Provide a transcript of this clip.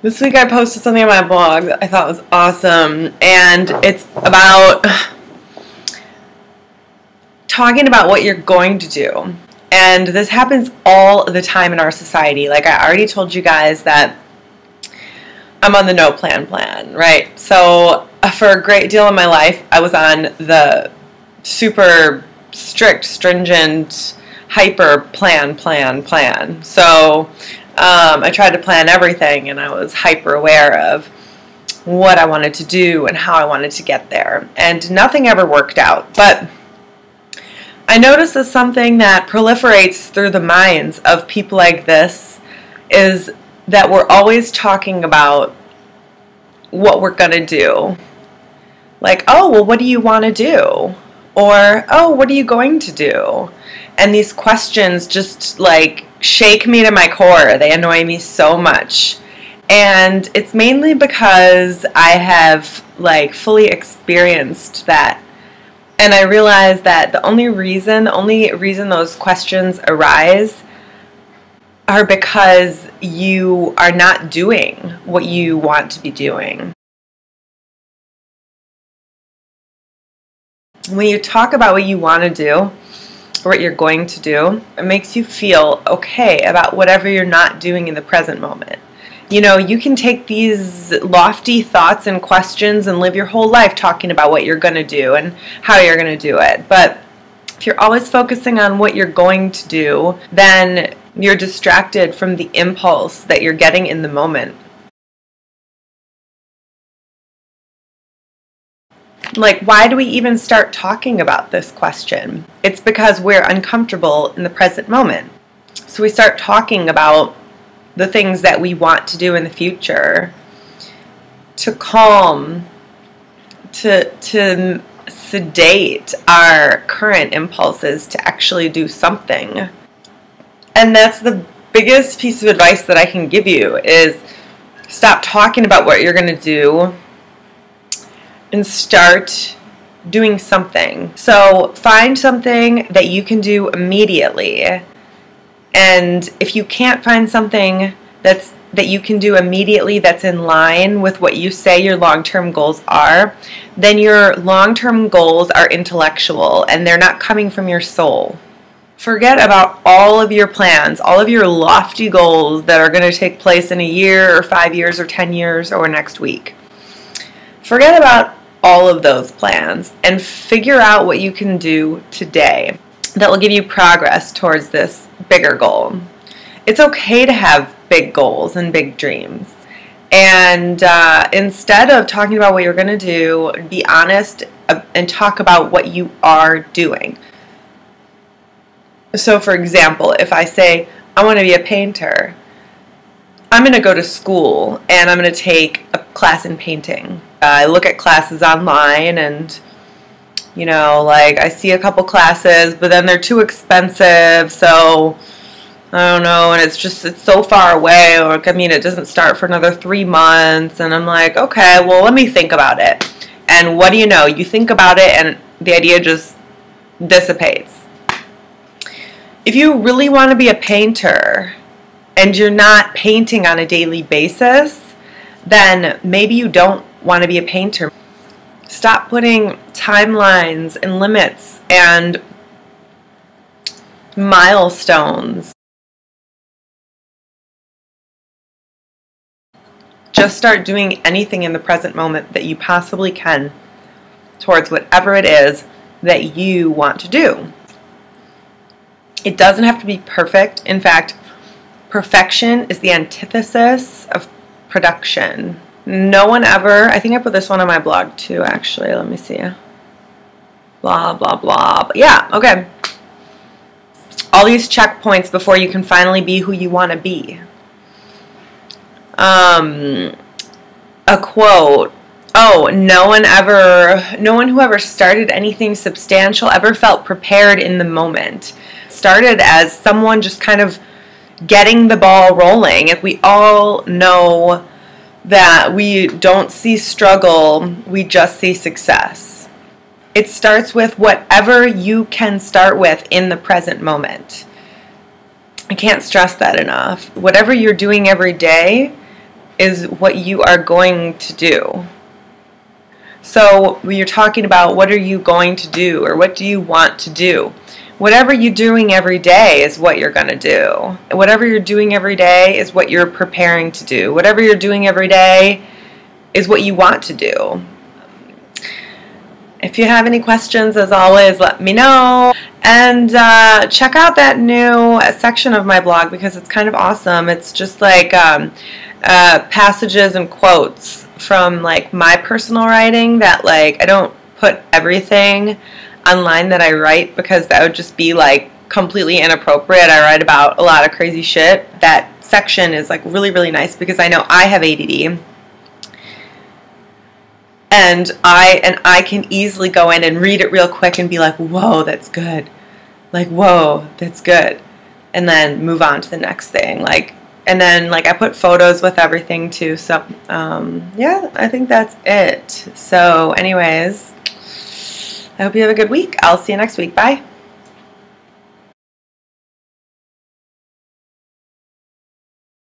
This week I posted something on my blog that I thought was awesome, and it's about talking about what you're going to do. And this happens all the time in our society. Like I already told you guys that I'm on the no plan, right? So for a great deal of my life, I was on the super strict, stringent, hyper plan. So I tried to plan everything, and I was hyper aware of what I wanted to do and how I wanted to get there. And nothing ever worked out. But I noticed that something that proliferates through the minds of people like this is that we're always talking about what we're going to do. Like, oh, well, what do you want to do? Or, oh, what are you going to do? And these questions just like shake me to my core. They annoy me so much. And it's mainly because I have like fully experienced that. And I realized that the only reason those questions arise are because you are not doing what you want to be doing. When you talk about what you want to do, or what you're going to do, it makes you feel okay about whatever you're not doing in the present moment. You know, you can take these lofty thoughts and questions and live your whole life talking about what you're going to do and how you're going to do it. But if you're always focusing on what you're going to do, then you're distracted from the impulse that you're getting in the moment. Like, why do we even start talking about this question? It's because we're uncomfortable in the present moment. So we start talking about the things that we want to do in the future to calm, to sedate our current impulses to actually do something. And that's the biggest piece of advice that I can give you is stop talking about what you're going to do and start doing something. So find something that you can do immediately. And if you can't find something that you can do immediately that's in line with what you say your long-term goals are, then your long-term goals are intellectual and they're not coming from your soul. Forget about all of your plans, all of your lofty goals that are going to take place in a year or 5 years or 10 years or next week. Forget about all of those plans and figure out what you can do today that will give you progress towards this bigger goal. It's okay to have big goals and big dreams. And instead of talking about what you're going to do, be honest and talk about what you are doing. So for example, if I say, I want to be a painter, I'm going to go to school and I'm going to take a class in painting. I look at classes online and, you know, like I see a couple classes, but then they're too expensive, so I don't know, and it's so far away, or I mean, it doesn't start for another 3 months, and I'm like, okay, well, let me think about it. And what do you know? You think about it and the idea just dissipates. If you really want to be a painter and you're not painting on a daily basis, then maybe you don't want to be a painter. Stop putting timelines and limits and milestones. Just start doing anything in the present moment that you possibly can towards whatever it is that you want to do. It doesn't have to be perfect. In fact, perfection is the antithesis of production. No one ever, I think I put this one on my blog too, actually. Let me see. Blah, blah, blah. But yeah, okay. All these checkpoints before you can finally be who you want to be. A quote. Oh, no one who ever started anything substantial ever felt prepared in the moment. Started as someone just kind of getting the ball rolling. If we all know that we don't see struggle, we just see success. It starts with whatever you can start with in the present moment. I can't stress that enough. Whatever you're doing every day, is what you are going to do. So when you're talking about what are you going to do or what do you want to do, whatever you're doing every day is what you're going to do. Whatever you're doing every day is what you're preparing to do. Whatever you're doing every day is what you want to do. If you have any questions, as always, let me know. And check out that new section of my blog because it's kind of awesome. It's just like passages and quotes from like my personal writing that like I don't put everything online that I write because that would just be like completely inappropriate. I write about a lot of crazy shit. That section is like really, really nice because I know I have ADD. And I can easily go in and read it real quick and be like, whoa, that's good. Like, whoa, that's good. And then move on to the next thing. Like, and then like I put photos with everything too. So yeah, I think that's it. So anyways, I hope you have a good week. I'll see you next week. Bye.